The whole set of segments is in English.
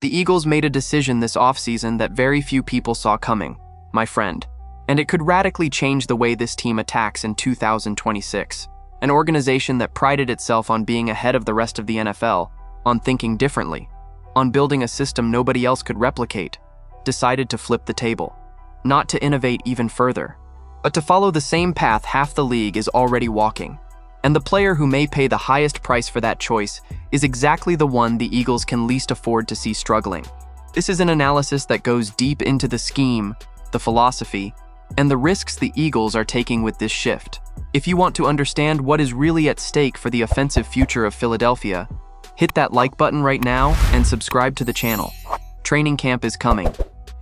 The Eagles made a decision this offseason that very few people saw coming, my friend, and it could radically change the way this team attacks in 2026. An organization that prided itself on being ahead of the rest of the NFL, on thinking differently, on building a system nobody else could replicate, decided to flip the table. Not to innovate even further, but to follow the same path half the league is already walking. And the player who may pay the highest price for that choice is exactly the one the Eagles can least afford to see struggling. This is an analysis that goes deep into the scheme, the philosophy, and the risks the Eagles are taking with this shift. If you want to understand what is really at stake for the offensive future of Philadelphia, hit that like button right now and subscribe to the channel. Training camp is coming,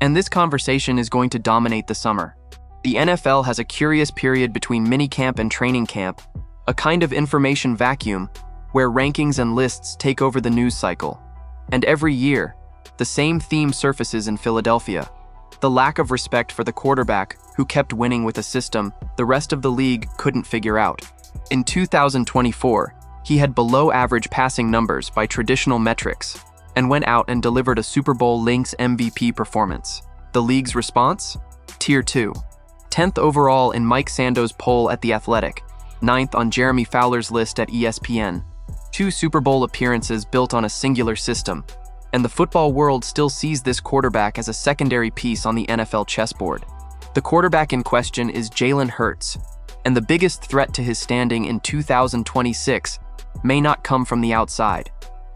and this conversation is going to dominate the summer. The NFL has a curious period between minicamp and training camp, a kind of information vacuum where rankings and lists take over the news cycle. And every year, the same theme surfaces in Philadelphia: the lack of respect for the quarterback who kept winning with a system the rest of the league couldn't figure out. In 2024, he had below-average passing numbers by traditional metrics and went out and delivered a Super Bowl LIX MVP performance. The league's response? Tier 2. 10th overall in Mike Sando's poll at The Athletic, 9th on Jeremy Fowler's list at ESPN. 2 Super Bowl appearances built on a singular system, and the football world still sees this quarterback as a secondary piece on the NFL chessboard. The quarterback in question is Jalen Hurts, and the biggest threat to his standing in 2026 may not come from the outside.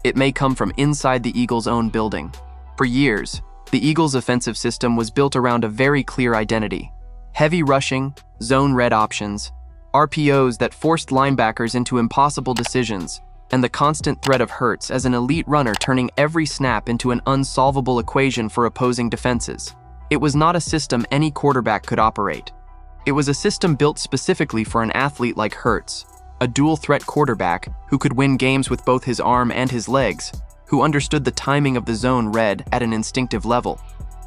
It may come from inside the Eagles' own building. For years, the Eagles' offensive system was built around a very clear identity: heavy rushing, zone read options, RPOs that forced linebackers into impossible decisions, and the constant threat of Hurts as an elite runner turning every snap into an unsolvable equation for opposing defenses. It was not a system any quarterback could operate. It was a system built specifically for an athlete like Hurts, a dual-threat quarterback who could win games with both his arm and his legs, who understood the timing of the zone read at an instinctive level,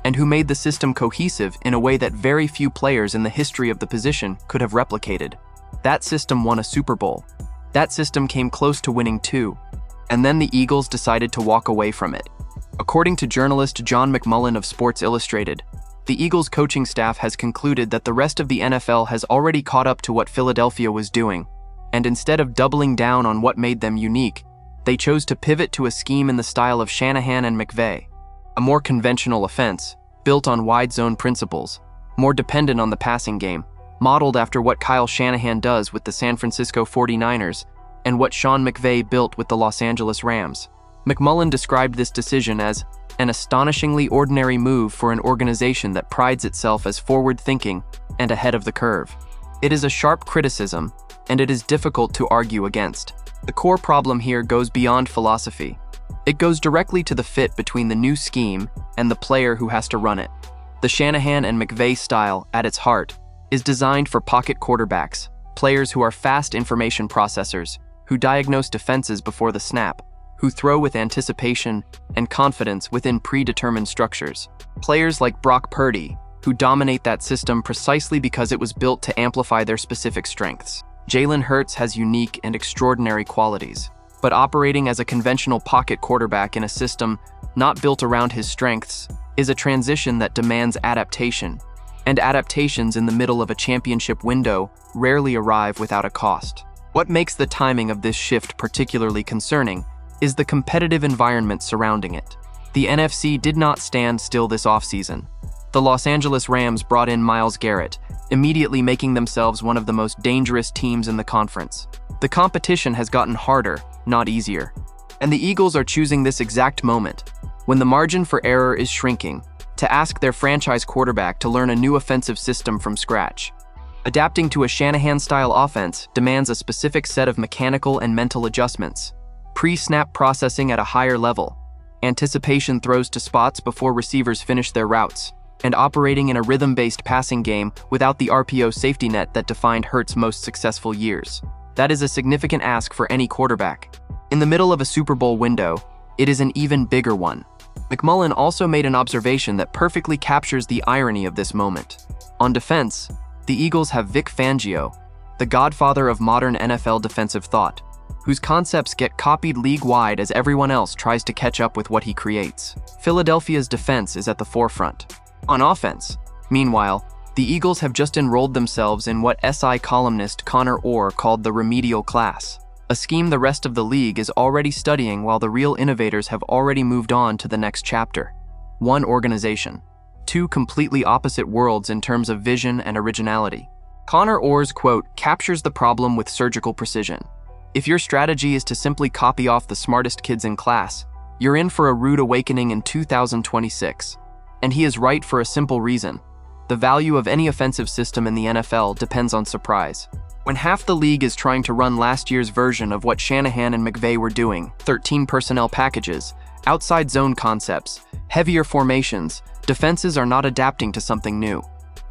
and who made the system cohesive in a way that very few players in the history of the position could have replicated. That system won a Super Bowl. That system came close to winning 2. And then the Eagles decided to walk away from it. According to journalist John McMullen of Sports Illustrated, the Eagles coaching staff has concluded that the rest of the NFL has already caught up to what Philadelphia was doing, and instead of doubling down on what made them unique, they chose to pivot to a scheme in the style of Shanahan and McVay, a more conventional offense, built on wide zone principles, more dependent on the passing game, modeled after what Kyle Shanahan does with the San Francisco 49ers and what Sean McVay built with the Los Angeles Rams. McMullen described this decision as an astonishingly ordinary move for an organization that prides itself as forward-thinking and ahead of the curve. It is a sharp criticism, and it is difficult to argue against. The core problem here goes beyond philosophy. It goes directly to the fit between the new scheme and the player who has to run it. The Shanahan and McVay-style, at its heart, is designed for pocket quarterbacks, players who are fast information processors, who diagnose defenses before the snap, who throw with anticipation and confidence within predetermined structures. Players like Brock Purdy, who dominate that system precisely because it was built to amplify their specific strengths. Jalen Hurts has unique and extraordinary qualities, but operating as a conventional pocket quarterback in a system not built around his strengths is a transition that demands adaptation, and adaptations in the middle of a championship window rarely arrive without a cost. What makes the timing of this shift particularly concerning is the competitive environment surrounding it. The NFC did not stand still this offseason. The Los Angeles Rams brought in Myles Garrett, immediately making themselves one of the most dangerous teams in the conference. The competition has gotten harder, not easier. And the Eagles are choosing this exact moment, when the margin for error is shrinking, to ask their franchise quarterback to learn a new offensive system from scratch. Adapting to a Shanahan-style offense demands a specific set of mechanical and mental adjustments: pre-snap processing at a higher level, anticipation throws to spots before receivers finish their routes, and operating in a rhythm-based passing game without the RPO safety net that defined Hurts' most successful years. That is a significant ask for any quarterback. In the middle of a Super Bowl window, it is an even bigger one. McMullen also made an observation that perfectly captures the irony of this moment. On defense, the Eagles have Vic Fangio, the godfather of modern NFL defensive thought, whose concepts get copied league-wide as everyone else tries to catch up with what he creates. Philadelphia's defense is at the forefront. On offense, meanwhile, the Eagles have just enrolled themselves in what SI columnist Conor called the remedial class, a scheme the rest of the league is already studying while the real innovators have already moved on to the next chapter. One organization, two completely opposite worlds in terms of vision and originality. Conor's quote captures the problem with surgical precision. If your strategy is to simply copy off the smartest kids in class, you're in for a rude awakening in 2026. And he is right for a simple reason. The value of any offensive system in the NFL depends on surprise. When half the league is trying to run last year's version of what Shanahan and McVay were doing, 13 personnel packages, outside zone concepts, heavier formations, defenses are not adapting to something new.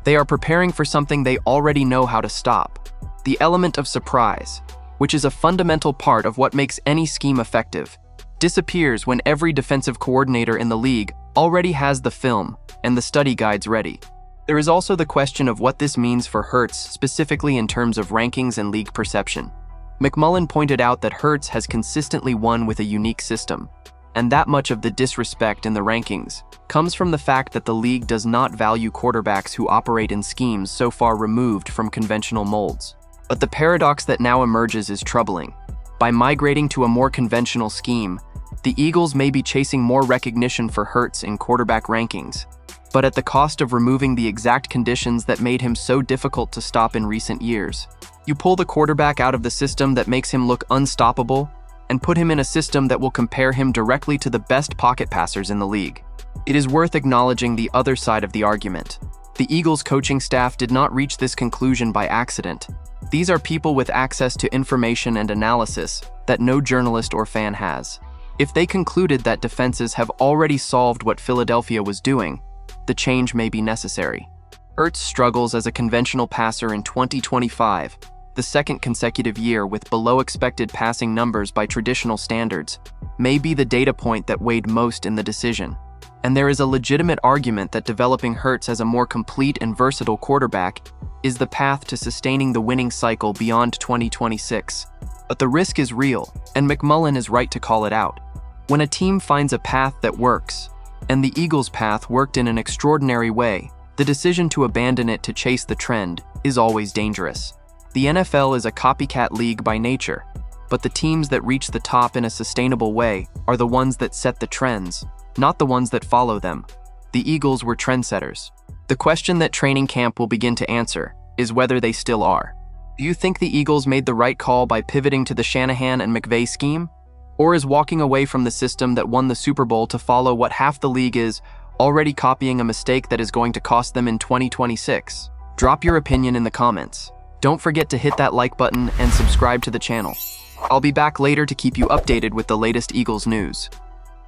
They are preparing for something they already know how to stop. The element of surprise, which is a fundamental part of what makes any scheme effective, disappears when every defensive coordinator in the league already has the film and the study guides ready. There is also the question of what this means for Hurts, specifically in terms of rankings and league perception. McMullen pointed out that Hurts has consistently won with a unique system, and that much of the disrespect in the rankings comes from the fact that the league does not value quarterbacks who operate in schemes so far removed from conventional molds. But the paradox that now emerges is troubling. By migrating to a more conventional scheme, the Eagles may be chasing more recognition for Hurts in quarterback rankings, but at the cost of removing the exact conditions that made him so difficult to stop in recent years. You pull the quarterback out of the system that makes him look unstoppable and put him in a system that will compare him directly to the best pocket passers in the league. It is worth acknowledging the other side of the argument. The Eagles coaching staff did not reach this conclusion by accident. These are people with access to information and analysis that no journalist or fan has. If they concluded that defenses have already solved what Philadelphia was doing, the change may be necessary. Hurts struggles as a conventional passer in 2025, the second consecutive year with below-expected passing numbers by traditional standards, may be the data point that weighed most in the decision. And there is a legitimate argument that developing Hurts as a more complete and versatile quarterback is the path to sustaining the winning cycle beyond 2026. But the risk is real, and McMullen is right to call it out. When a team finds a path that works, and the Eagles' path worked in an extraordinary way, the decision to abandon it to chase the trend is always dangerous. The NFL is a copycat league by nature, but the teams that reach the top in a sustainable way are the ones that set the trends, not the ones that follow them. The Eagles were trendsetters. The question that training camp will begin to answer is whether they still are. Do you think the Eagles made the right call by pivoting to the Shanahan and McVay scheme? Or is walking away from the system that won the Super Bowl to follow what half the league is already copying a mistake that is going to cost them in 2026? Drop your opinion in the comments. Don't forget to hit that like button and subscribe to the channel. I'll be back later to keep you updated with the latest Eagles news.